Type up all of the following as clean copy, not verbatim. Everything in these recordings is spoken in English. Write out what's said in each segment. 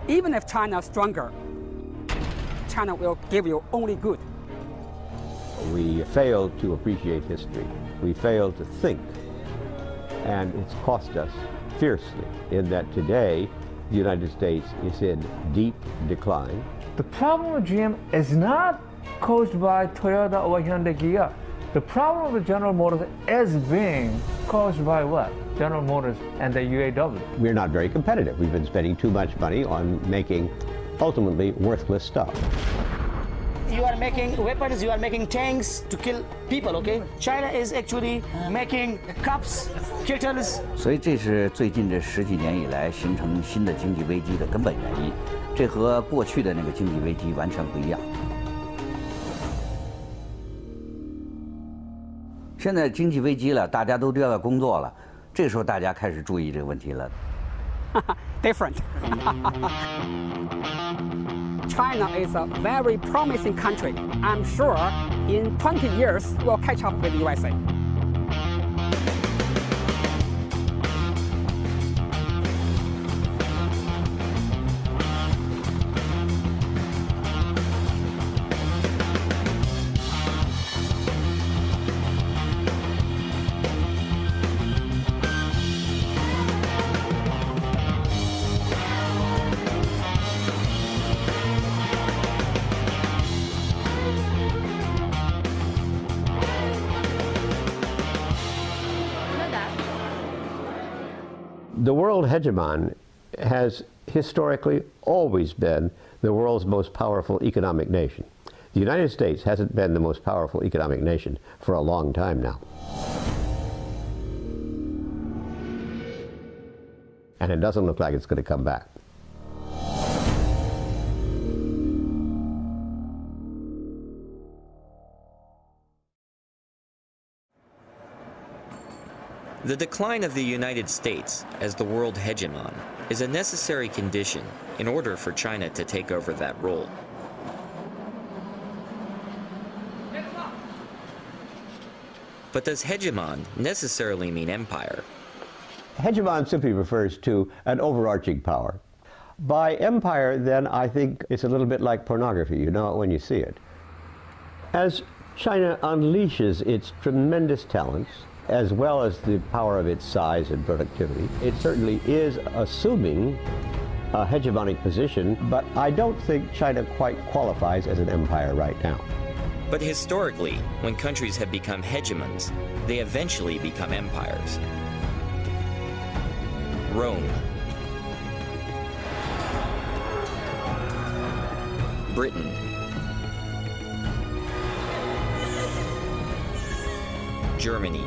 Even if China is stronger, China will give you only good. We fail to appreciate history. We fail to think. And it's cost us fiercely in that today the United States is in deep decline. The problem with GM is not caused by Toyota or Hyundai Kia. The problem with General Motors is being caused by what? General Motors and the UAW. We're not very competitive. We've been spending too much money on making ultimately worthless stuff. You are making weapons, you are making tanks to kill people, okay? China is actually making cups, kettles. 所以这是最近这10几年以来形成新的经济危机的根本原因，这和过去的那个经济危机完全不一样。现在经济危机了，大家都丢掉工作了，这时候大家开始注意这个问题了。Different. China is a very promising country. I'm sure in 20 years we'll catch up with USA. The world hegemon has historically always been the world's most powerful economic nation. The United States hasn't been the most powerful economic nation for a long time now. And it doesn't look like it's going to come back. The decline of the United States as the world hegemon is a necessary condition in order for China to take over that role. But does hegemon necessarily mean empire? Hegemon simply refers to an overarching power. By empire, then, I think it's a little bit like pornography. You know it when you see it. As China unleashes its tremendous talents, as well as the power of its size and productivity, it certainly is assuming a hegemonic position, but I don't think China quite qualifies as an empire right now. But historically, when countries have become hegemons, they eventually become empires. Rome, Britain, Germany,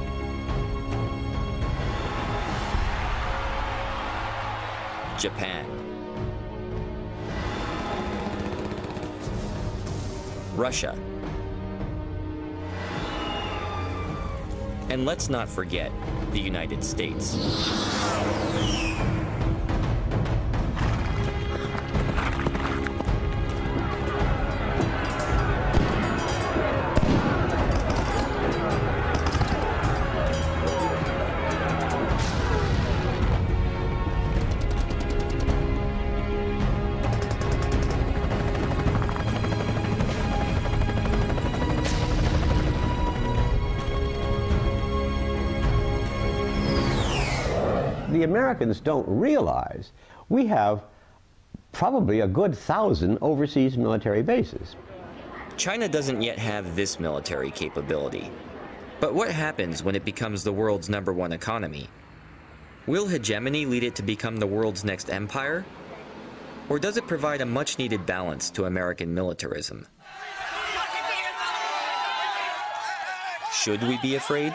Japan, Russia, and let's not forget the United States. The Americans don't realize we have probably a good 1,000 overseas military bases. China doesn't yet have this military capability. But what happens when it becomes the world's #1 economy? Will hegemony lead it to become the world's next empire? Or does it provide a much-needed balance to American militarism? Should we be afraid?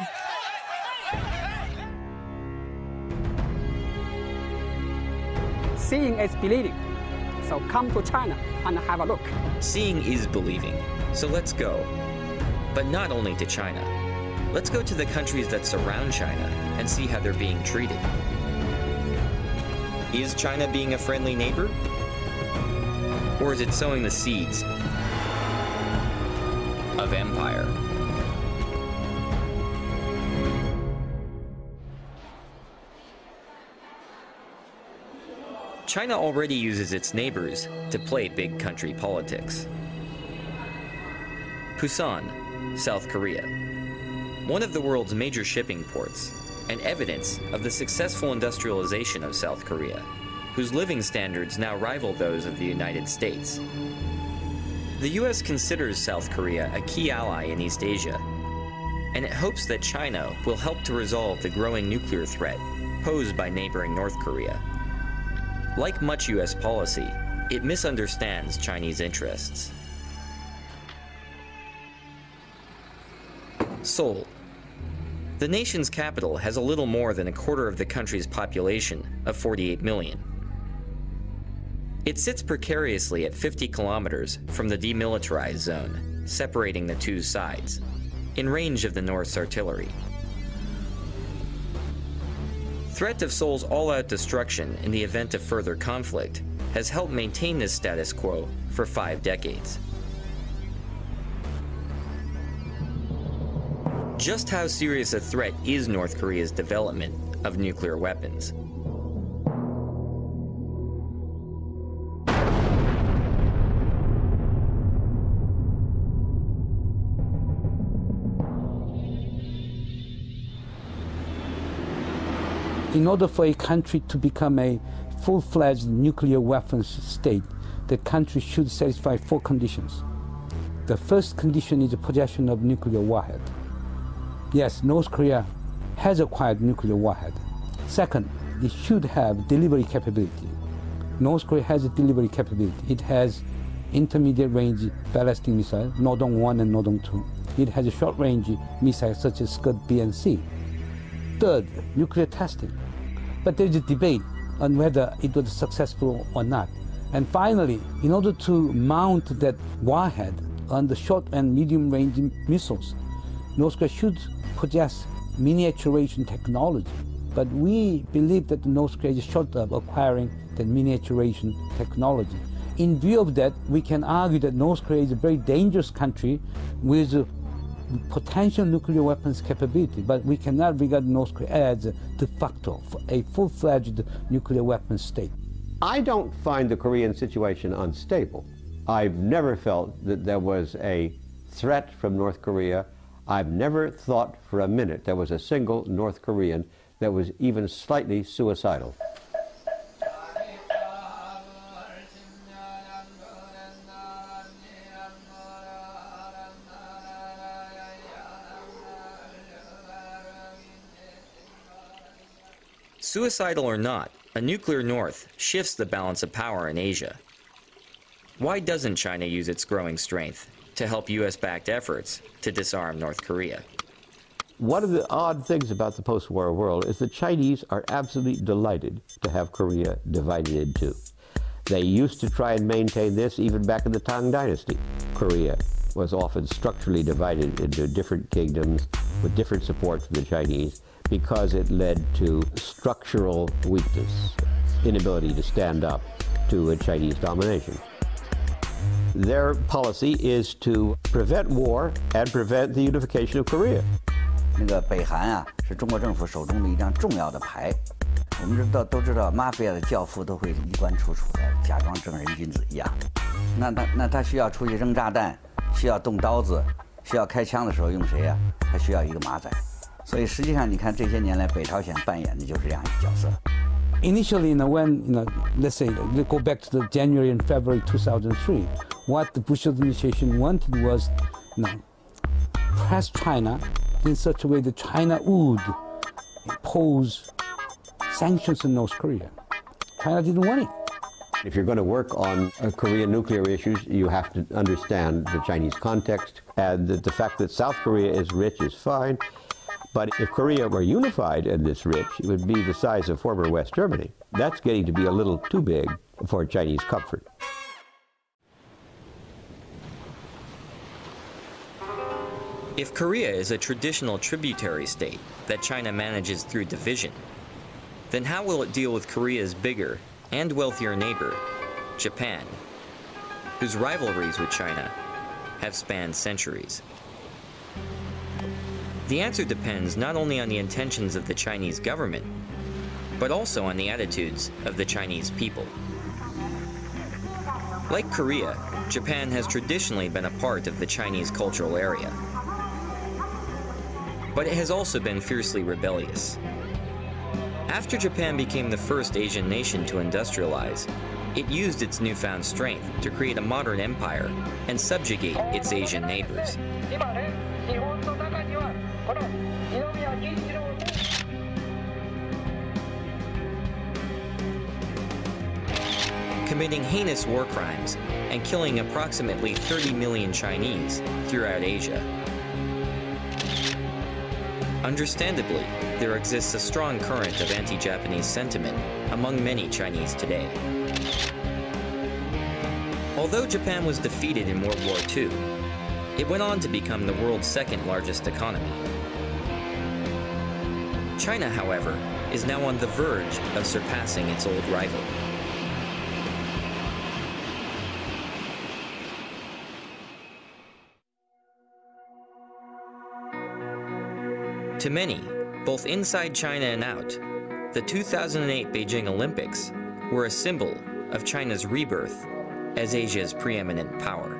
Seeing is believing. So come to China and have a look. Seeing is believing, so let's go. But not only to China. Let's go to the countries that surround China and see how they're being treated. Is China being a friendly neighbor? Or is it sowing the seeds of empire? China already uses its neighbors to play big country politics. Busan, South Korea. One of the world's major shipping ports, and evidence of the successful industrialization of South Korea, whose living standards now rival those of the United States. The US considers South Korea a key ally in East Asia, and it hopes that China will help to resolve the growing nuclear threat posed by neighboring North Korea. Like much US policy, it misunderstands Chinese interests. Seoul. The nation's capital has a little more than a quarter of the country's population of 48 million. It sits precariously at 50 kilometers from the demilitarized zone, separating the two sides, in range of the North's artillery. Threat of Seoul's all-out destruction in the event of further conflict has helped maintain this status quo for 5 decades. Just how serious a threat is North Korea's development of nuclear weapons? In order for a country to become a full-fledged nuclear weapons state, the country should satisfy 4 conditions. The first condition is the possession of nuclear warhead. Yes, North Korea has acquired nuclear warhead. Second, it should have delivery capability. North Korea has a delivery capability. It has intermediate-range ballistic missile, Nodong-1 and Nodong-2. It has a short-range missiles such as Scud B and C. Third, nuclear testing. But there is a debate on whether it was successful or not. And finally, in order to mount that warhead on the short and medium-range missiles, North Korea should possess miniaturization technology. But we believe that North Korea is short of acquiring that miniaturization technology. In view of that, we can argue that North Korea is a very dangerous country with potential nuclear weapons capability, but we cannot regard North Korea as de facto a full-fledged nuclear weapons state. I don't find the Korean situation unstable. I've never felt that there was a threat from North Korea. I've never thought for a minute there was a single North Korean that was even slightly suicidal. Suicidal or not, a nuclear North shifts the balance of power in Asia. Why doesn't China use its growing strength to help US-backed efforts to disarm North Korea? One of the odd things about the post-war world is the Chinese are absolutely delighted to have Korea divided in two. They used to try and maintain this even back in the Tang Dynasty. Korea was often structurally divided into different kingdoms with different support from the Chinese, because it led to structural weakness, inability to stand up to a Chinese domination. Their policy is to prevent war and prevent the unification of Korea. 那个北韩啊，是中国政府手中的一张重要的牌。我们都知道，马菲亚的教父都会衣冠楚楚的，假装正人君子一样。那他需要出去扔炸弹，需要动刀子，需要开枪的时候用谁呀？他需要一个马仔。 所以实际上，你看这些年来，北朝鲜扮演的就是这样一个角色。 Initially, when let's say we go back to the January and February 2003, what the Bush administration wanted was, press China in such a way that China would impose sanctions on North Korea. China didn't want it. If you're going to work on Korean nuclear issues, you have to understand the Chinese context, and the fact that South Korea is rich is fine. But if Korea were unified and this rich, it would be the size of former West Germany. That's getting to be a little too big for Chinese comfort. If Korea is a traditional tributary state that China manages through division, then how will it deal with Korea's bigger and wealthier neighbor, Japan, whose rivalries with China have spanned centuries? The answer depends not only on the intentions of the Chinese government, but also on the attitudes of the Chinese people. Like Korea, Japan has traditionally been a part of the Chinese cultural area. But it has also been fiercely rebellious. After Japan became the first Asian nation to industrialize, it used its newfound strength to create a modern empire and subjugate its Asian neighbors. Committing heinous war crimes and killing approximately 30 million Chinese throughout Asia. Understandably, there exists a strong current of anti-Japanese sentiment among many Chinese today. Although Japan was defeated in World War II, it went on to become the world's second largest economy. China, however, is now on the verge of surpassing its old rival. To many, both inside China and out, the 2008 Beijing Olympics were a symbol of China's rebirth as Asia's preeminent power.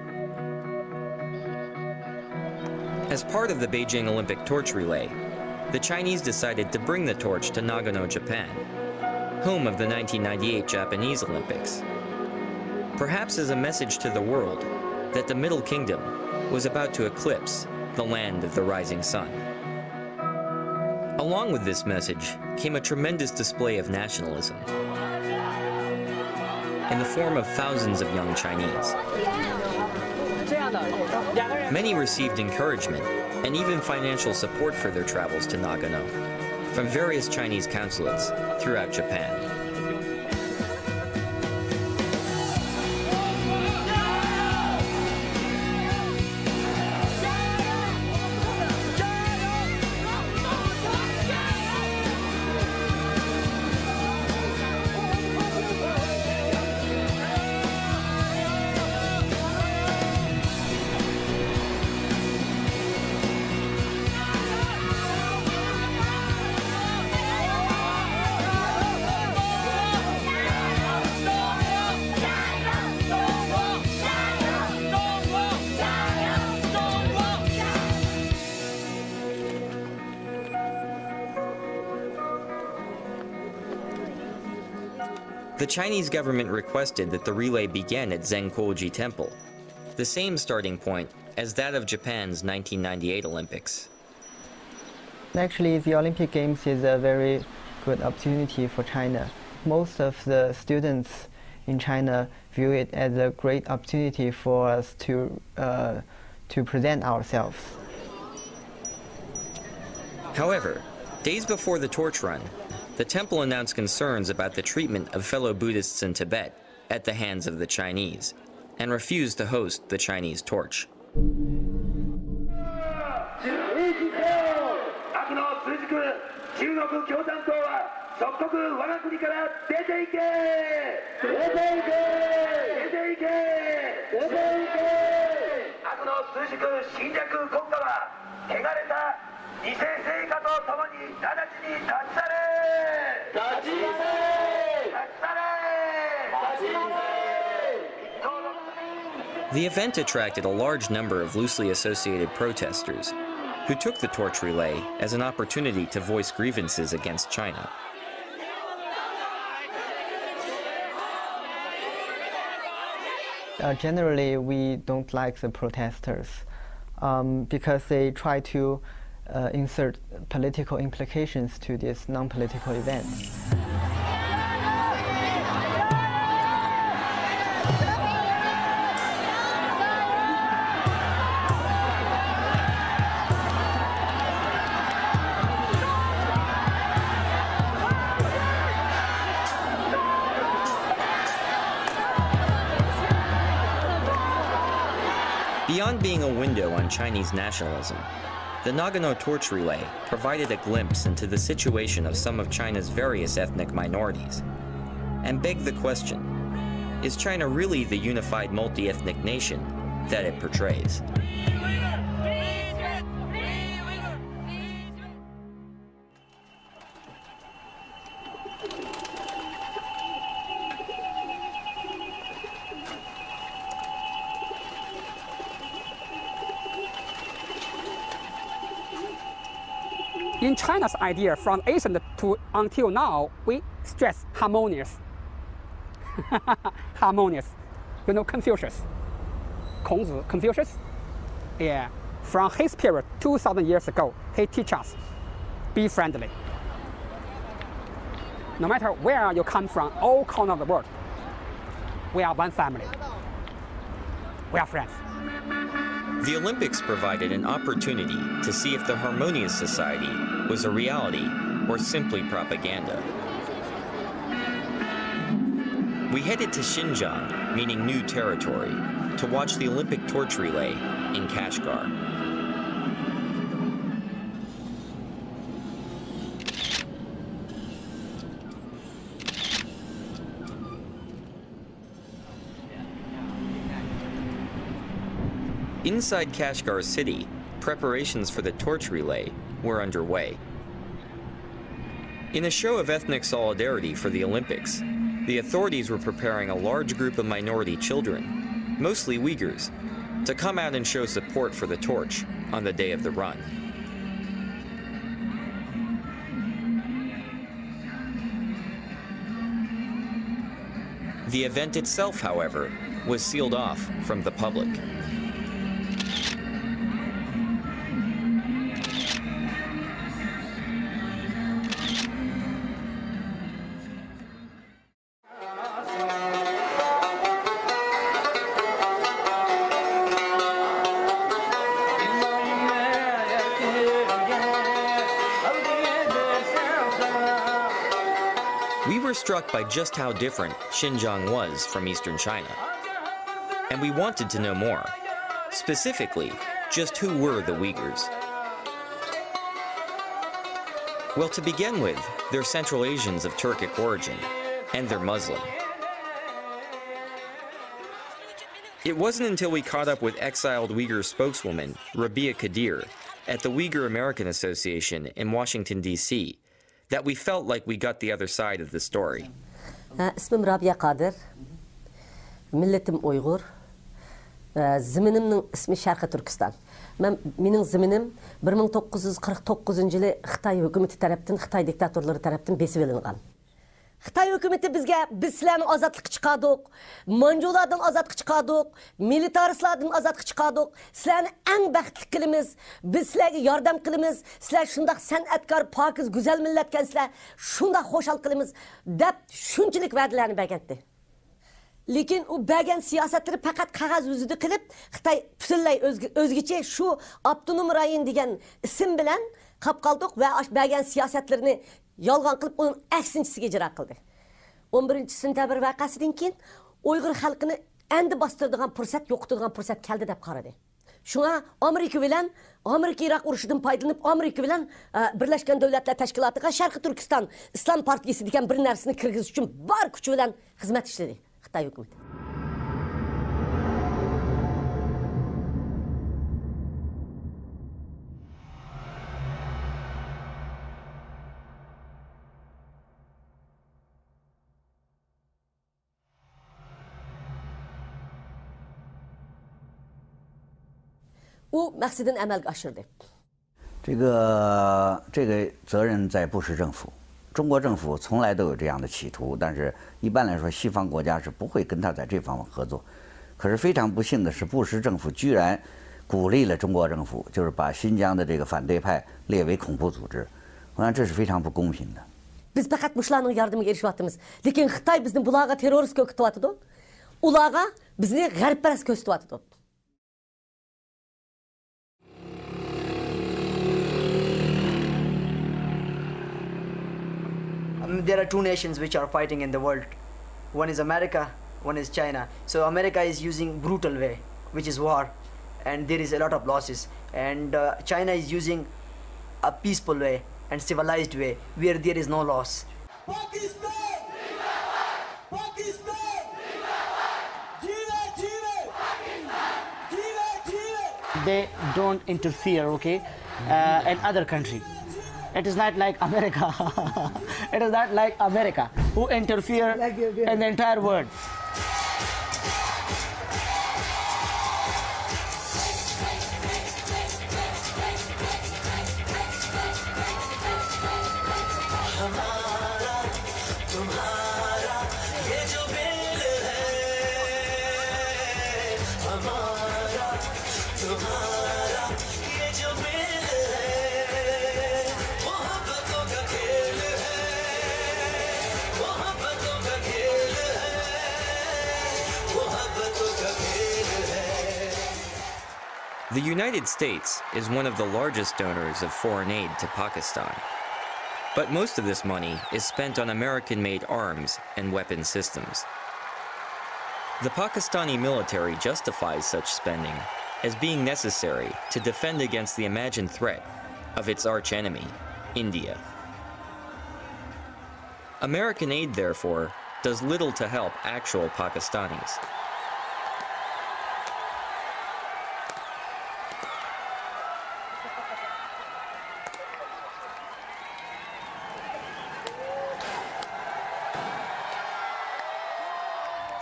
As part of the Beijing Olympic torch relay, the Chinese decided to bring the torch to Nagano, Japan, home of the 1998 Japanese Olympics, perhaps as a message to the world that the Middle Kingdom was about to eclipse the land of the rising sun. Along with this message came a tremendous display of nationalism in the form of thousands of young Chinese. Many received encouragement and even financial support for their travels to Nagano from various Chinese consulates throughout Japan. The Chinese government requested that the relay begin at Zenkoji Temple, the same starting point as that of Japan's 1998 Olympics. Actually, the Olympic Games is a very good opportunity for China. Most of the students in China view it as a great opportunity for us to present ourselves. However, days before the torch run, the temple announced concerns about the treatment of fellow Buddhists in Tibet at the hands of the Chinese, and refused to host the Chinese torch. The event attracted a large number of loosely associated protesters who took the torch relay as an opportunity to voice grievances against China. Generally, we don't like the protesters because they try to insert political implications to this non-political event. Beyond being a window on Chinese nationalism, the Nagano torch relay provided a glimpse into the situation of some of China's various ethnic minorities, and begged the question, is China really the unified multi-ethnic nation that it portrays? In China's idea, from ancient to until now, we stress harmonious. Harmonious. You know Confucius? Kongzi, Confucius? Yeah. From his period, 2,000 years ago, he teaches us, be friendly. No matter where you come from, all corners of the world, we are one family. We are friends. The Olympics provided an opportunity to see if the harmonious society was a reality or simply propaganda. We headed to Xinjiang, meaning new territory, to watch the Olympic torch relay in Kashgar. Inside Kashgar city, preparations for the torch relay were underway. In a show of ethnic solidarity for the Olympics, the authorities were preparing a large group of minority children, mostly Uyghurs, to come out and show support for the torch on the day of the run. The event itself, however, was sealed off from the public. We were struck by just how different Xinjiang was from eastern China. And we wanted to know more. Specifically, just who were the Uyghurs? Well, to begin with, they're Central Asians of Turkic origin, and they're Muslim. It wasn't until we caught up with exiled Uyghur spokeswoman Rabia Kadir at the Uyghur American Association in Washington, D.C., that we felt like we got the other side of the story. İsmim Rabia Kadir, milletim Uyghur, ziminimnin ismi Şarkı Türkistan. Mening ziminim 1949 yılı Xitay hükümeti tarafından, Xitay diktatorları tarafından besip elingan. Xitay hükümeti biz sizlerni azatlık çıkardık, Manjulardan azatlık çıkardık, militaristlardan azatlık çıkardık. Sizlerni en baxtli kılımız, biz sizlerge yardım kılımız, sizler şundaq sanatkar, pakiz, güzel milletken sizler şundaq hoşal kılımız dep şunçilik va'dalarni bergetdi. Lekin u bergen siyasetleri fakat qog'oz yuzida qilib, Xitoy butunlay o'zgacha shu Abdunum rayon degan ism bilan qolib qoldik va bergen siyasetlerini yolg'on qilib uning aksinchisiga ijro qildi. 11-sentabr voqeasidan keyin Uyg'ur xalqini endi bostiradigan fursat, yo'qotadigan fursat keldi deb qaradi. Shunga Amerika Iroq urushidan foydalanib, Amerika bilan Birlashgan Davlatlar Tashkilotiga Sharqiy Turkiston Islom partiyasi degan bir narsani kirgizish uchun bor kuch bilan xizmat ishladi Xitoy hukumati. U maqsadını amalga oshirdi. 这个责任在布什政府，中国政府从来都有这样的企图，但是一般来说，西方国家是不会跟他在这方面合作。可是非常不幸的是，布什政府居然鼓励了中国政府，就是把新疆的这个反对派列为恐怖组织。我想这是非常不公平的。Biz faqat mushlarning yordamiga erishyapmiz. Lekin Xitoy bizni bularga terrorist ko'rsatyapti. Ularga bizni g'arbparast ko'rsatyapti. There are two nations which are fighting in the world. One is America, one is China. So America is using brutal way, which is war, and there is a lot of losses. And China is using a peaceful way and civilized way, where there is no loss. Pakistan! Pakistan! They don't interfere, okay, in other country. It is not like America. It is not like America who interfere in the entire world. The United States is one of the largest donors of foreign aid to Pakistan. But most of this money is spent on American-made arms and weapon systems. The Pakistani military justifies such spending as being necessary to defend against the imagined threat of its archenemy, India. American aid, therefore, does little to help actual Pakistanis.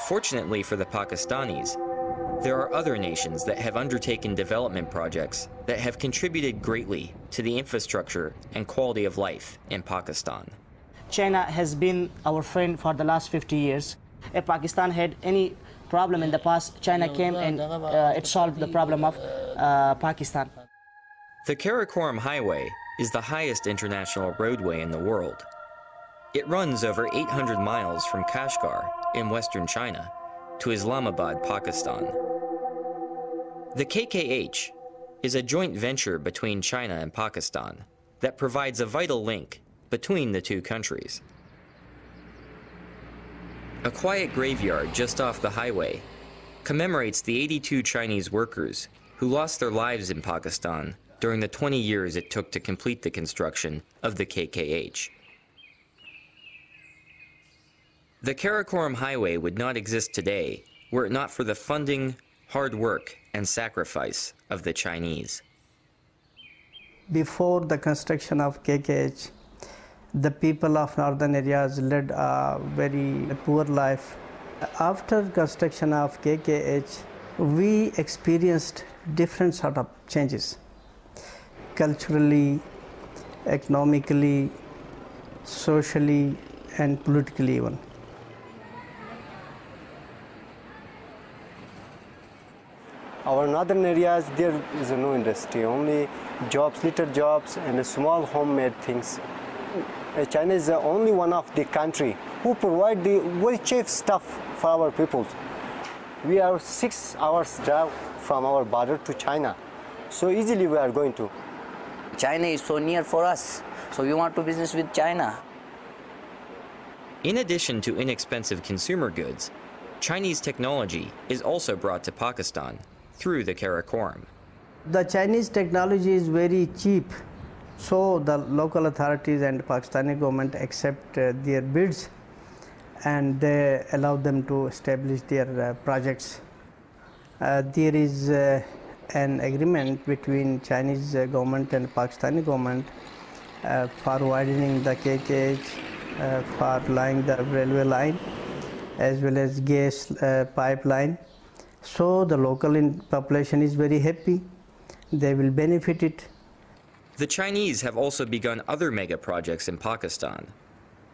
Fortunately for the Pakistanis, there are other nations that have undertaken development projects that have contributed greatly to the infrastructure and quality of life in Pakistan. China has been our friend for the last 50 years. If Pakistan had any problem in the past, China came and it solved the problem of Pakistan. The Karakoram Highway is the highest international roadway in the world. It runs over 800 miles from Kashgar in western China to Islamabad, Pakistan. The KKH is a joint venture between China and Pakistan that provides a vital link between the two countries. A quiet graveyard just off the highway commemorates the 82 Chinese workers who lost their lives in Pakistan during the 20 years it took to complete the construction of the KKH. The Karakoram Highway would not exist today were it not for the funding, hard work, and sacrifice of the Chinese. Before the construction of KKH, the people of northern areas led a very poor life. After construction of KKH, we experienced different sort of changes, culturally, economically, socially, and politically even. Our northern areas, there is no industry, only jobs, little jobs, and small homemade things. China is the only one of the country who provide the very cheap stuff for our people. We are 6 hours drive from our border to China, so easily we are going to. China is so near for us, so we want to business with China. In addition to inexpensive consumer goods, Chinese technology is also brought to Pakistan through the Karakoram. The Chinese technology is very cheap, so the local authorities and Pakistani government accept their bids and they allow them to establish their projects. There is an agreement between Chinese government and Pakistani government for widening the KKH, for laying the railway line as well as gas pipeline. So the local population is very happy. They will benefit it. The Chinese have also begun other mega projects in Pakistan,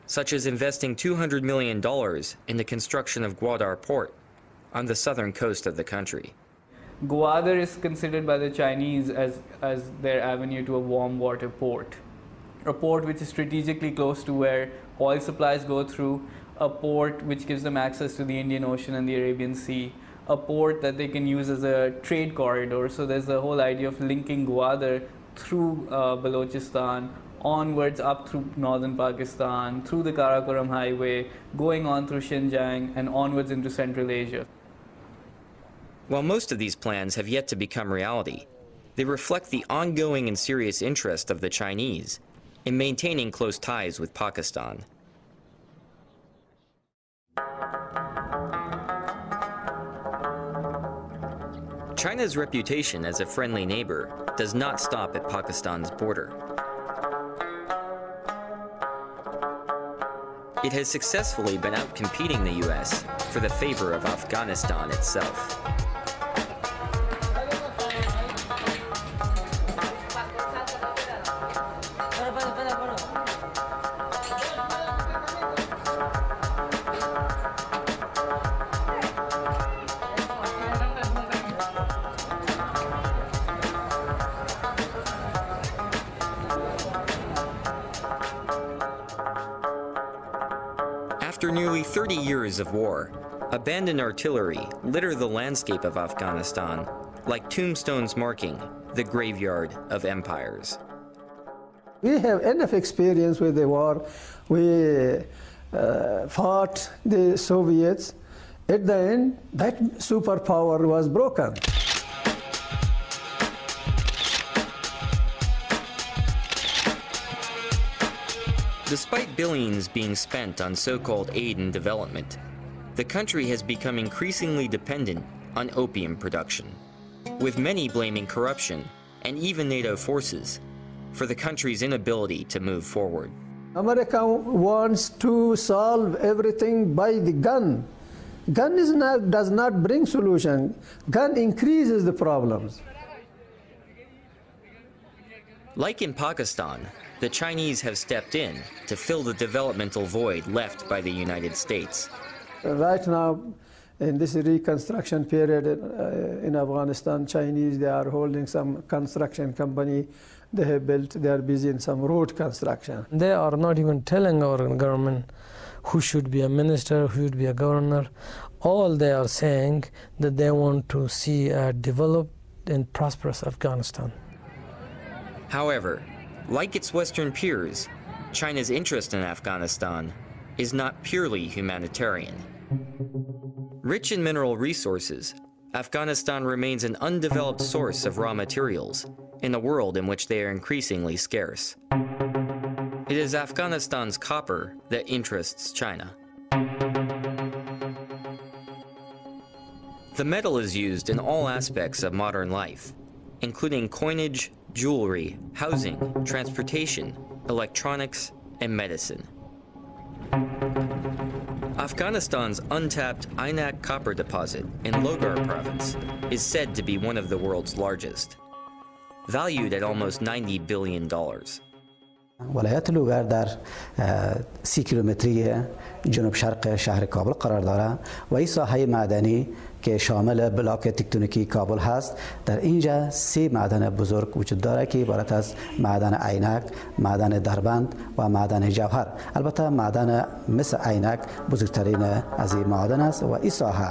such as investing $200 million in the construction of Gwadar Port on the southern coast of the country. Gwadar is considered by the Chinese as their avenue to a warm water port. A port which is strategically close to where oil supplies go through, a port which gives them access to the Indian Ocean and the Arabian Sea, a port that they can use as a trade corridor. So there's the whole idea of linking Gwadar through Balochistan, onwards up through northern Pakistan, through the Karakoram Highway, going on through Xinjiang and onwards into Central Asia. While most of these plans have yet to become reality, they reflect the ongoing and serious interest of the Chinese in maintaining close ties with Pakistan. China's reputation as a friendly neighbor does not stop at Pakistan's border. It has successfully been outcompeting the US for the favor of Afghanistan itself. After nearly 30 years of war, abandoned artillery litter the landscape of Afghanistan like tombstones marking the graveyard of empires. We have enough experience with the war. We fought the Soviets. At the end, that superpower was broken. Despite billions being spent on so-called aid and development, the country has become increasingly dependent on opium production, with many blaming corruption and even NATO forces for the country's inability to move forward. America wants to solve everything by the gun. Gun does not bring solution. Gun increases the problems. Like in Pakistan, the Chinese have stepped in to fill the developmental void left by the United States. Right now, in this reconstruction period in Afghanistan, Chinese, they are holding some construction company they have built. They are busy in some road construction. They are not even telling our government who should be a minister, who should be a governor. All they are saying that they want to see a developed and prosperous Afghanistan. However, like its Western peers, China's interest in Afghanistan is not purely humanitarian. Rich in mineral resources, Afghanistan remains an undeveloped source of raw materials in a world in which they are increasingly scarce. It is Afghanistan's copper that interests China. The metal is used in all aspects of modern life, including coinage, jewelry, housing, transportation, electronics, and medicine. Afghanistan's untapped Ainak copper deposit in Logar province is said to be one of the world's largest, valued at almost $90 billion. ولایت لوگر در 30 کیلومتری جنوب شرق شهر کابل قرار دارد و این ساحه معدنی که شامل بلاک تکتونیکی کابل هست. در اینجا 3 معدن بزرگ وجود دارد که عبارت از معدن عینک، معدن دربند و معدن جوهر. البته معدن مثل عینک بزرگترین از این معدن است و این ساحه.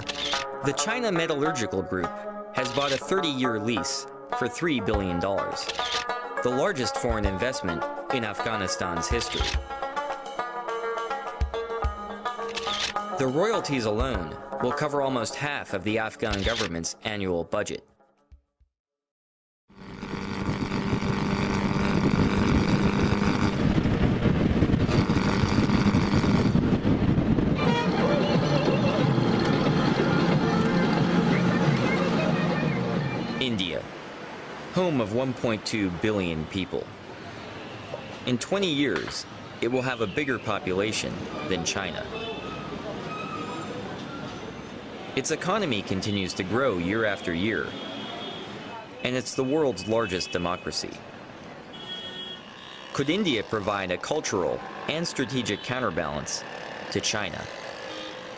The China Metallurgical Group has bought a 30-year lease for $3 billion, the largest foreign investment in Afghanistan's history. The royalties alone will cover almost half of the Afghan government's annual budget. India, home of 1.2 billion people. In 20 years, it will have a bigger population than China. Its economy continues to grow year after year, and it's the world's largest democracy. Could India provide a cultural and strategic counterbalance to China?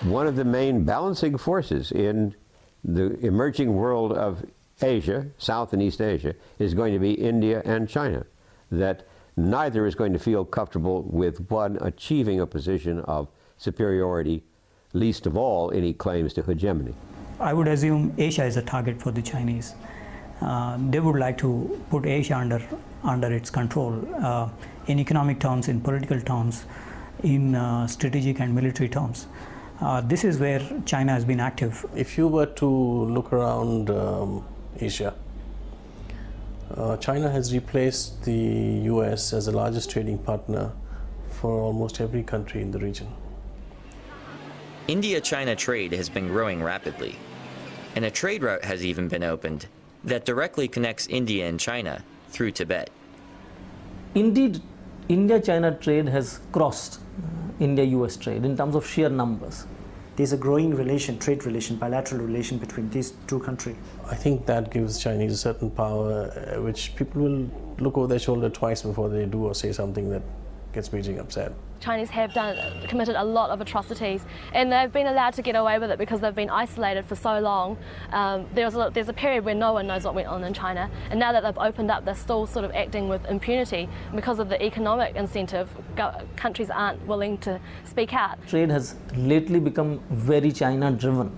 One of the main balancing forces in the emerging world of Asia, South and East Asia, is going to be India and China, that neither is going to feel comfortable with one achieving a position of superiority, least of all any claims to hegemony. I would assume Asia is a target for the Chinese. They would like to put Asia under its control in economic terms, in political terms, in strategic and military terms. This is where China has been active. If you were to look around Asia, China has replaced the US as the largest trading partner for almost every country in the region. India-China trade has been growing rapidly, and a trade route has even been opened that directly connects India and China through Tibet. Indeed, India-China trade has crossed India-US trade in terms of sheer numbers. There's a growing trade relation, bilateral relation between these two countries. I think that gives Chinese a certain power, which people will look over their shoulder twice before they do or say something that gets Beijing upset. Chinese have committed a lot of atrocities, and they've been allowed to get away with it because they've been isolated for so long. There's a period where no one knows what went on in China, and now that they've opened up, they're still sort of acting with impunity because of the economic incentive. Countries aren't willing to speak out. Trade has lately become very China-driven.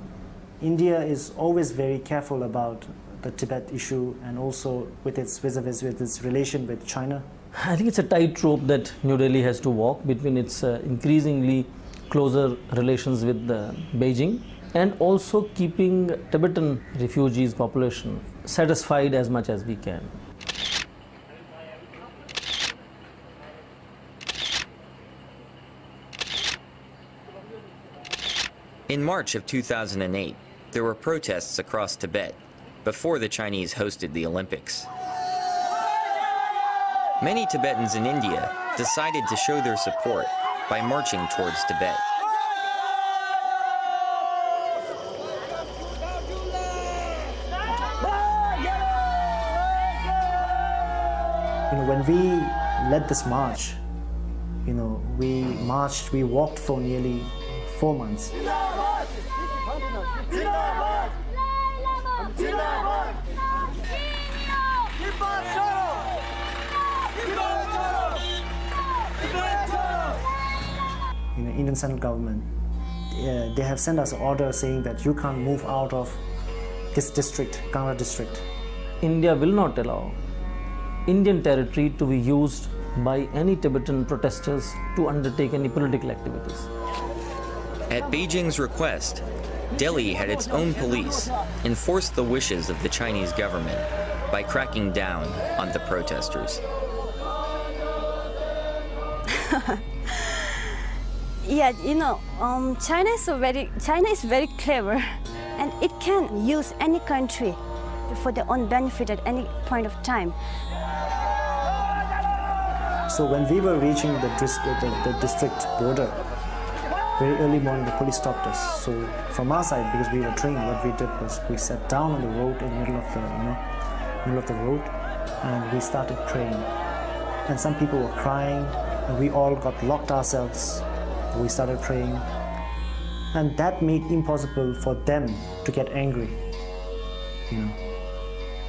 India is always very careful about the Tibet issue and also with its vis-a-vis with its relation with China. I think it's a tightrope that New Delhi has to walk between its increasingly closer relations with Beijing and also keeping Tibetan refugees population satisfied as much as we can. In March of 2008, there were protests across Tibet before the Chinese hosted the Olympics. Many Tibetans in India decided to show their support by marching towards Tibet. When we led this march, we walked for nearly 4 months. Indian central government, they have sent us an order saying that you can't move out of this district, Kangra district. India will not allow Indian territory to be used by any Tibetan protesters to undertake any political activities. At Beijing's request, Delhi had its own police enforce the wishes of the Chinese government by cracking down on the protesters. Yeah, China is very clever, and it can use any country for their own benefit at any point of time. So when we were reaching the district border, very early morning, the police stopped us. So from our side, because we were trained, what we did was we sat down on the road in the middle of the road, and we started praying. And some people were crying, and we all got locked ourselves. We started praying, and that made it impossible for them to get angry.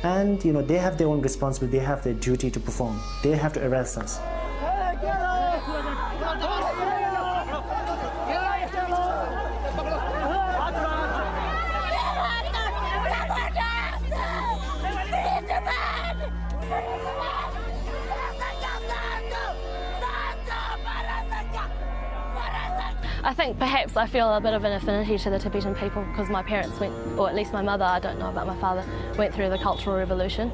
And they have their own responsibility. They have their duty to perform. They have to arrest us. I think perhaps I feel a bit of an affinity to the Tibetan people because my parents went, or at least my mother, I don't know about my father, went through the Cultural Revolution.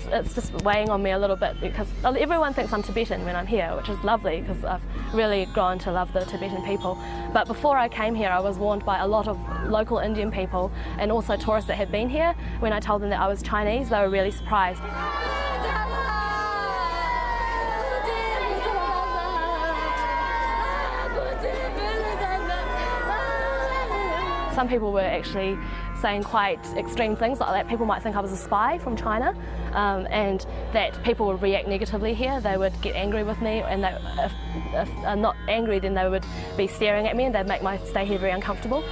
It's just weighing on me a little bit because everyone thinks I'm Tibetan when I'm here, which is lovely because I've really grown to love the Tibetan people. But before I came here, I was warned by a lot of local Indian people and also tourists that had been here. When I told them that I was Chinese, they were really surprised. Some people were actually saying quite extreme things like that. People might think I was a spy from China, and that people would react negatively here. They would get angry with me, and if I'm not angry, then they would be staring at me and they'd make my stay here very uncomfortable.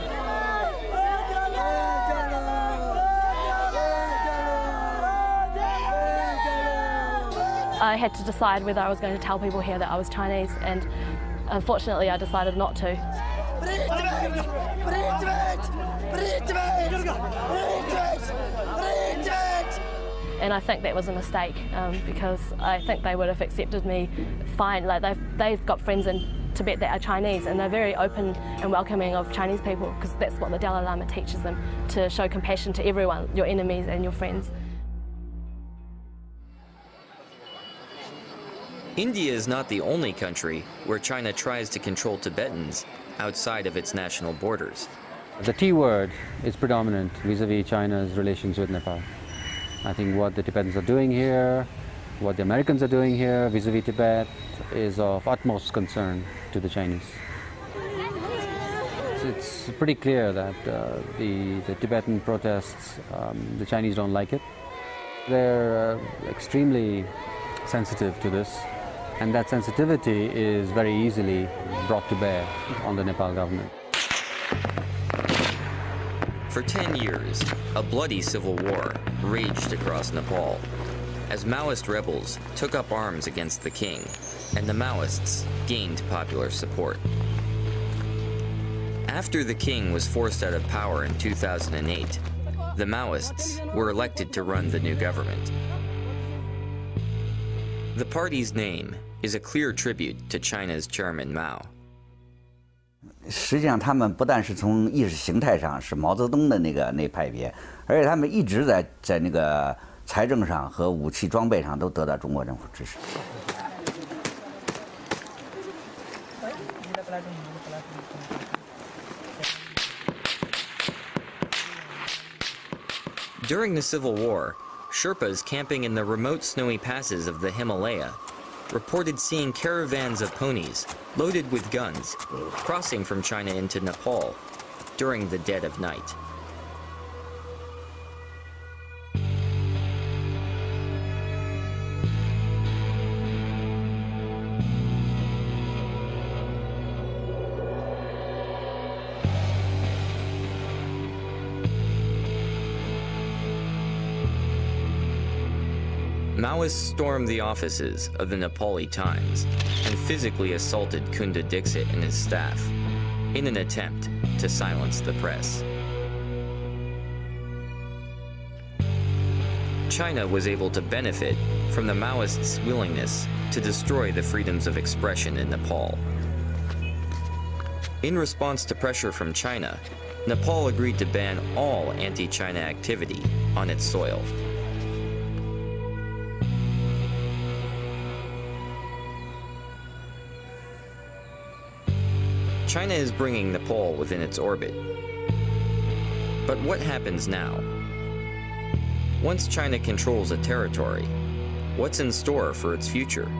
I had to decide whether I was going to tell people here that I was Chinese, and unfortunately I decided not to. And I think that was a mistake because I think they would have accepted me fine. Like they've got friends in Tibet that are Chinese, and they're very open and welcoming of Chinese people because that's what the Dalai Lama teaches them, to show compassion to everyone, your enemies and your friends. India is not the only country where China tries to control Tibetans outside of its national borders. The T word is predominant vis-a-vis China's relations with Nepal. I think what the Tibetans are doing here, what the Americans are doing here vis-a-vis Tibet is of utmost concern to the Chinese. it's pretty clear that the Tibetan protests, the Chinese don't like it. They're extremely sensitive to this, and that sensitivity is very easily brought to bear on the Nepal government. For 10 years, a bloody civil war raged across Nepal as Maoist rebels took up arms against the king, and the Maoists gained popular support. After the king was forced out of power in 2008, the Maoists were elected to run the new government. The party's name is a clear tribute to China's Chairman Mao. 实际上，他们不但是从意识形态上是毛泽东的那派别，而且他们一直在那个财政上和武器装备上都得到中国政府支持。During the Civil War, Sherpas camping in the remote snowy passes of the Himalaya reported seeing caravans of ponies loaded with guns crossing from China into Nepal during the dead of night. Maoists stormed the offices of the Nepali Times and physically assaulted Kunda Dixit and his staff in an attempt to silence the press. China was able to benefit from the Maoists' willingness to destroy the freedoms of expression in Nepal. In response to pressure from China, Nepal agreed to ban all anti-China activity on its soil. China is bringing Nepal within its orbit. But what happens now? Once China controls a territory, what's in store for its future?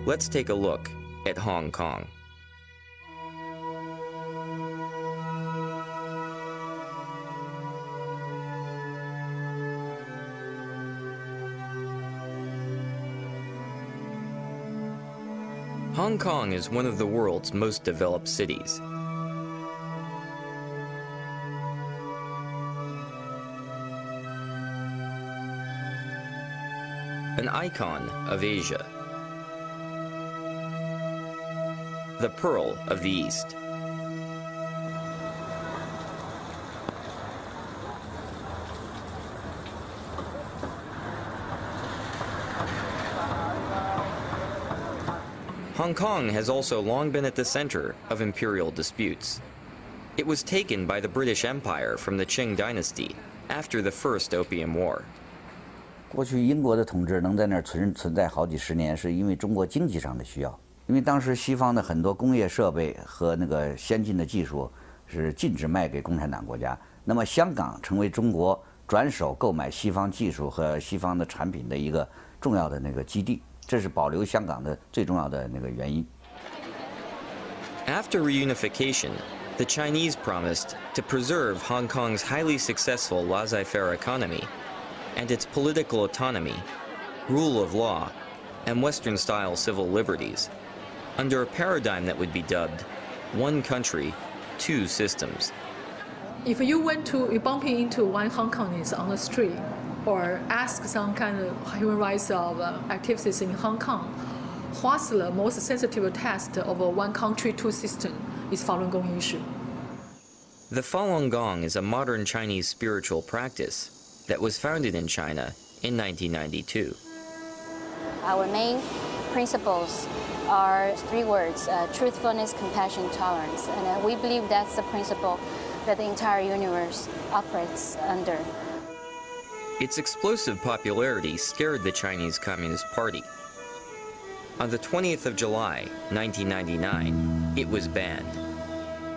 Let's take a look at Hong Kong. Hong Kong is one of the world's most developed cities. An icon of Asia. The Pearl of the East. Hong Kong has also long been at the center of imperial disputes. It was taken by the British Empire from the Qing dynasty after the First Opium War. 过去英国的统治能在那儿存在好几十年，是因为中国经济上的需要。因为当时西方的很多工业设备和那个先进的技术是禁止卖给共产党国家，那么香港成为中国转手购买西方技术和西方的产品的一个重要的那个基地。 这是保留香港的最重要的那个原因。After reunification, the Chinese promised to preserve Hong Kong's highly successful laissez-faire economy and its political autonomy, rule of law, and Western-style civil liberties, under a paradigm that would be dubbed "one country, two systems." If you bumping into one Hong Kongese on the street, or ask some kind of human rights of activities in Hong Kong, what's the most sensitive test of a one country, two system is Falun Gong issue. The Falun Gong is a modern Chinese spiritual practice that was founded in China in 1992. Our main principles are three words: truthfulness, compassion, tolerance. And we believe that's the principle that the entire universe operates under. Its explosive popularity scared the Chinese Communist Party. On the 20th of July, 1999, it was banned,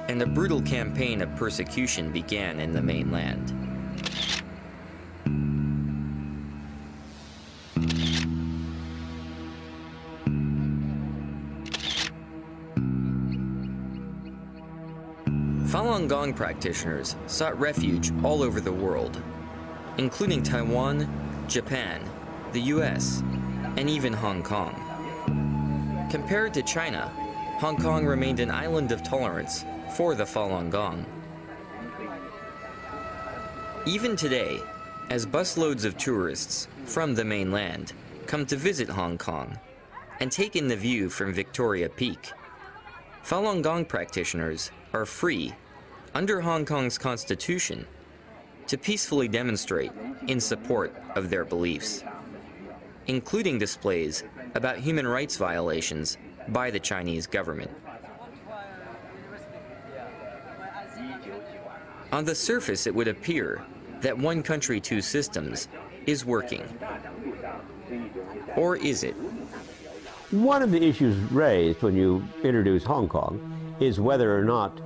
and a brutal campaign of persecution began in the mainland. Falun Gong practitioners sought refuge all over the world, including Taiwan, Japan, the US, and even Hong Kong. Compared to China, Hong Kong remained an island of tolerance for the Falun Gong. Even today, as busloads of tourists from the mainland come to visit Hong Kong and take in the view from Victoria Peak, Falun Gong practitioners are free, under Hong Kong's constitution, to peacefully demonstrate in support of their beliefs, including displays about human rights violations by the Chinese government. On the surface, it would appear that one country, two systems is working. Or is it? One of the issues raised when you introduce Hong Kong is whether or not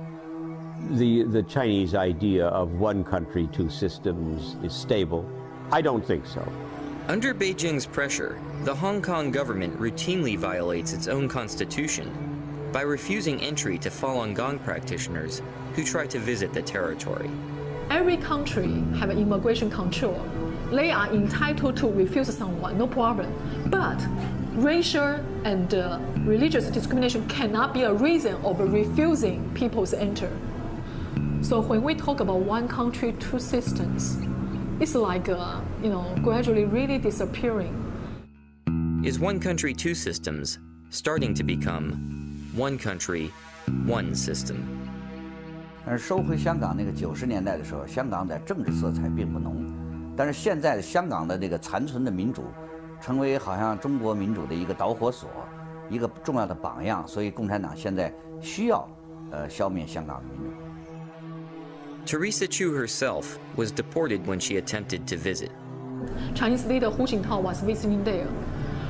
the Chinese idea of one country, two systems is stable. I don't think so. Under Beijing's pressure, the Hong Kong government routinely violates its own constitution by refusing entry to Falun Gong practitioners who try to visit the territory. Every country have an immigration control. They are entitled to refuse someone, no problem. But racial and religious discrimination cannot be a reason of refusing people to enter. So when we talk about one country, two systems, it's like, gradually really disappearing. Is one country, two systems starting to become one country, one system? 但是收回香港那个90年代的时候，香港的政治色彩并不浓，但是现在的香港的这个残存的民主，成为好像中国民主的一个导火索，一个重要的榜样，所以共产党现在需要消灭香港的民主。 Teresa Chu herself was deported when she attempted to visit. Chinese leader Hu Jintao was visiting there.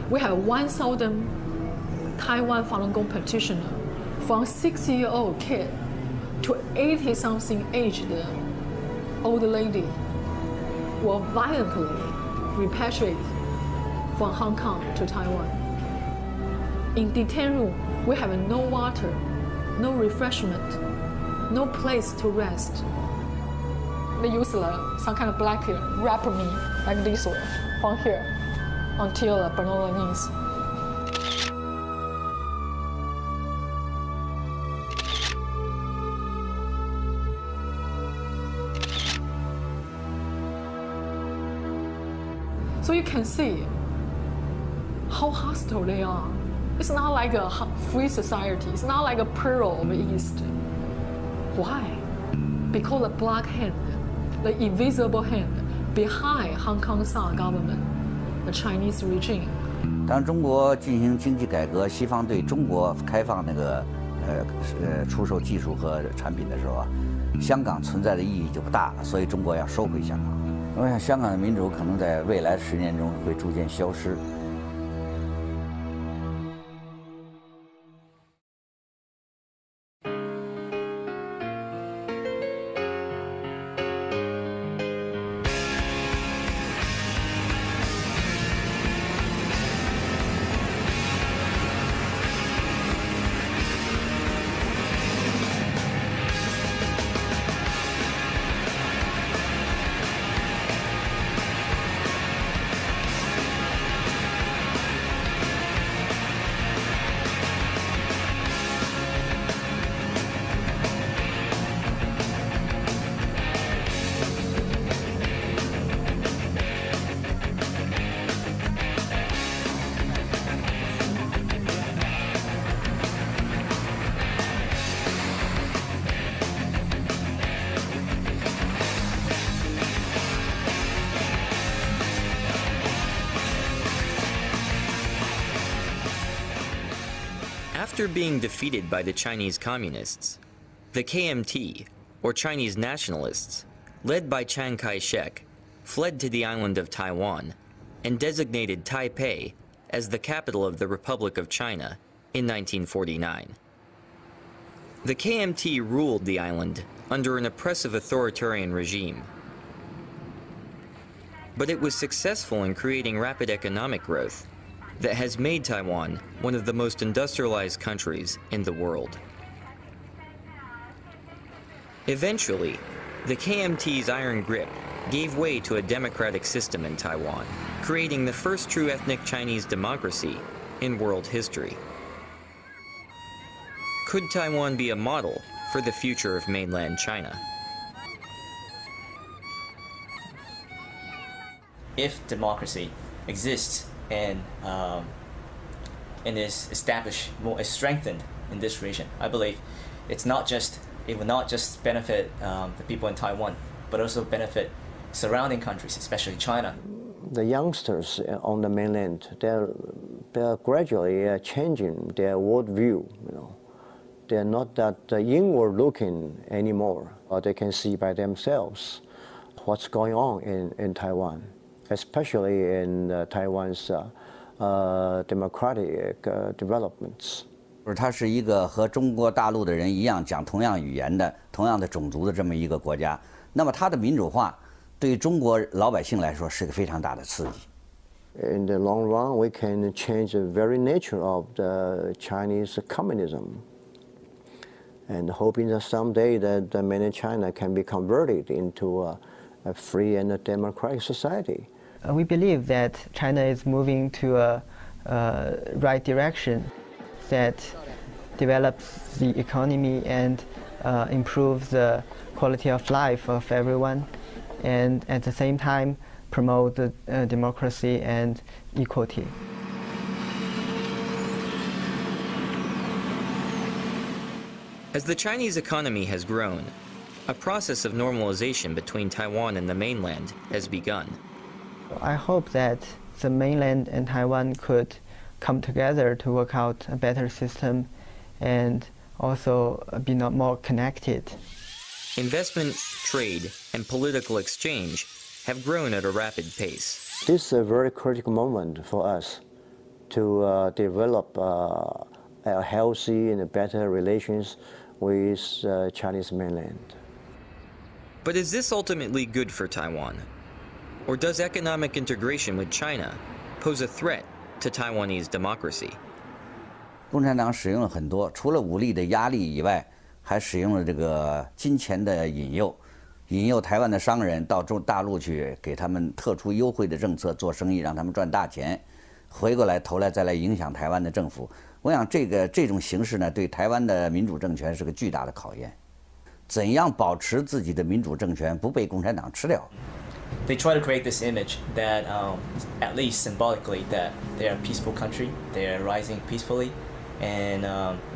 We have 1,000 Taiwan Falun Gong practitioners, from 6-year-old kid to 80-something aged old lady, were violently repatriated from Hong Kong to Taiwan. In detention room, we have no water, no refreshment, no place to rest. They use some kind of blanket, wrap me like this way, from here, until below the knees. So you can see how hostile they are. It's not like a free society. It's not like a pearl of the East. Why? Because the black hand, the invisible hand behind Hong Kong's government, the Chinese regime. 当中国进行经济改革，西方对中国开放那个出售技术和产品的时候啊，香港存在的意义就不大了，所以中国要收回香港。我想香港的民主可能在未来10年中会逐渐消失。 After being defeated by the Chinese Communists, the KMT, or Chinese nationalists, led by Chiang Kai-shek, fled to the island of Taiwan and designated Taipei as the capital of the Republic of China in 1949. The KMT ruled the island under an oppressive authoritarian regime, but it was successful in creating rapid economic growth that has made Taiwan one of the most industrialized countries in the world. Eventually, the KMT's iron grip gave way to a democratic system in Taiwan, creating the first true ethnic Chinese democracy in world history. Could Taiwan be a model for the future of mainland China? If democracy exists and is established, more strengthened in this region, I believe it will not just benefit the people in Taiwan, but also benefit surrounding countries, especially China. The youngsters on the mainland, they're gradually changing their worldview. They're not that inward-looking anymore. They can see by themselves what's going on in Taiwan, especially in Taiwan's democratic developments. 它是一个和中国大陆的人一样讲同样语言的、同样的种族的这么一个国家。那么它的民主化对中国老百姓来说是个非常大的刺激。In the long run, we can change the very nature of the Chinese communism, and hoping that someday that mainland China can be converted into a free and a democratic society. We believe that China is moving to a right direction that develops the economy and improves the quality of life of everyone, and at the same time promote democracy and equality. As the Chinese economy has grown, a process of normalization between Taiwan and the mainland has begun. I hope that the mainland and Taiwan could come together to work out a better system and also be more connected. Investment, trade, and political exchange have grown at a rapid pace. This is a very critical moment for us to develop a healthy and better relations with Chinese mainland. But is this ultimately good for Taiwan? Or does economic integration with China pose a threat to Taiwanese democracy? 共产党使用了很多，除了武力的压力以外，还使用了这个金钱的引诱，引诱台湾的商人到大陆去，给他们特殊优惠的政策做生意，让他们赚大钱，回过来头来再来影响台湾的政府。我想这种形式呢，对台湾的民主政权是个巨大的考验。怎样保持自己的民主政权不被共产党吃掉？ They try to create this image that, at least symbolically, that they are a peaceful country, they are rising peacefully, and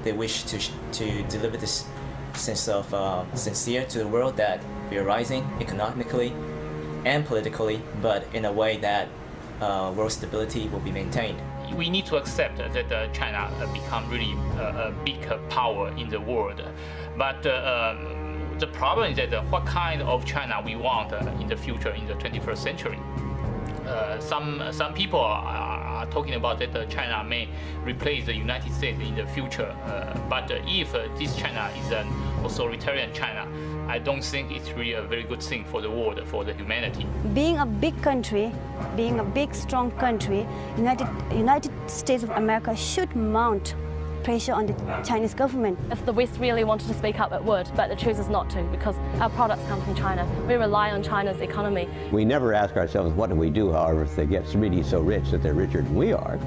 they wish to deliver this sense of sincere to the world that we are rising economically and politically, but in a way that world stability will be maintained. We need to accept that China become really a big power in the world, but the problem is that what kind of China we want in the future, in the 21st century. Some people are talking about that China may replace the United States in the future. But if this China is an authoritarian China, I don't think it's really a very good thing for the world, for the humanity. Being a big country, being a big, strong country, United States of America should mount pressure on the Chinese government. If the West really wanted to speak up, it would, but it chooses not to because our products come from China. We rely on China's economy. We never ask ourselves, what do we do, however, if they get really so rich that they're richer than we are,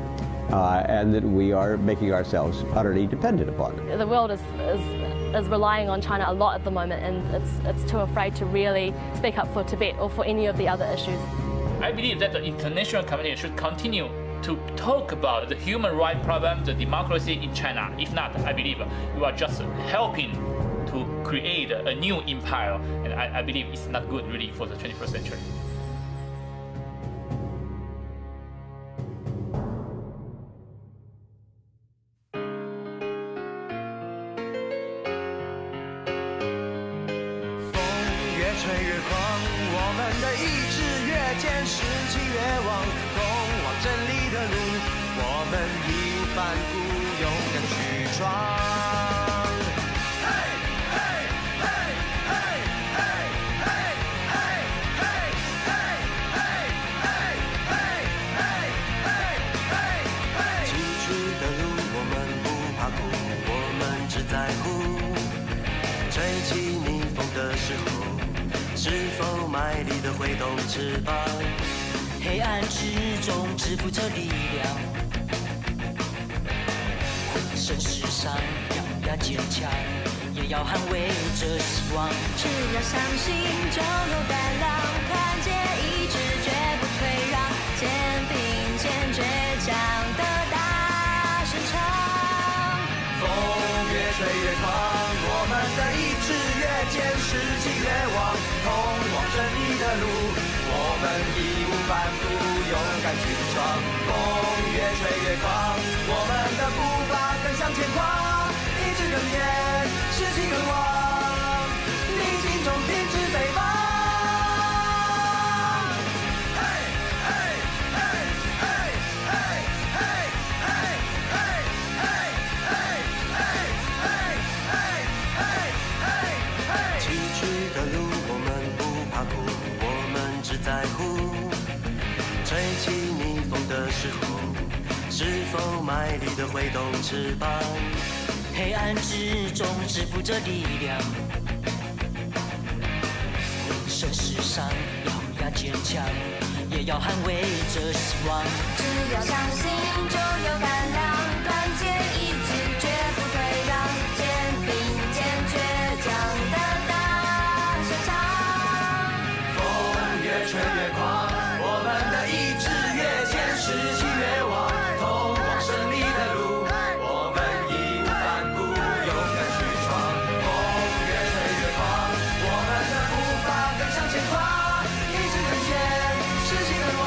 and that we are making ourselves utterly dependent upon them. The world is relying on China a lot at the moment, and it's too afraid to really speak up for Tibet or for any of the other issues. I believe that the international community should continue to talk about the human rights problem, the democracy in China. If not, I believe you are just helping to create a new empire, and I believe it's not good really for the 21st century. 时候，是否卖力地挥动翅膀？黑暗之中支付着力量，浑身是伤，咬牙坚强，也要捍卫着希望。只要相信，就有胆量，团结一致，绝不退让，肩并肩，倔强的大声唱。风越吹越狂，我们的意志越坚，士气越旺，通往胜利的路，我们义无反顾，勇敢去闯。风越吹越狂，我们的步伐更向前跨，意志更坚，士气更旺，逆境中停止北方。崎岖的路我们不怕苦，我们只在乎吹起逆风的时候，是否卖力地挥动翅膀？黑暗之中支付着力量，浑身是伤，咬牙坚强，也要捍卫着希望。只要相信，就有胆量，团结一致，绝不退让，肩并肩，倔强的大声唱。风越吹越狂，我们的意志越坚，士气越旺，通往胜利的路，我们义无反顾，勇敢去闯。风越吹越狂，我们的步伐更向前跨，意志更坚，士气更旺，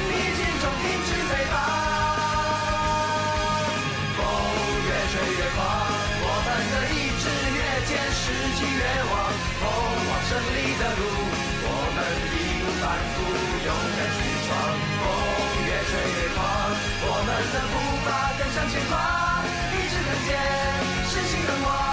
逆境中停止北方。风越吹越狂，我们的意志越坚，士气越旺，通往胜利的路，我们义无反顾，勇敢去闯。风越吹越狂，我们的步伐更向前跨，意志更坚，士气更旺。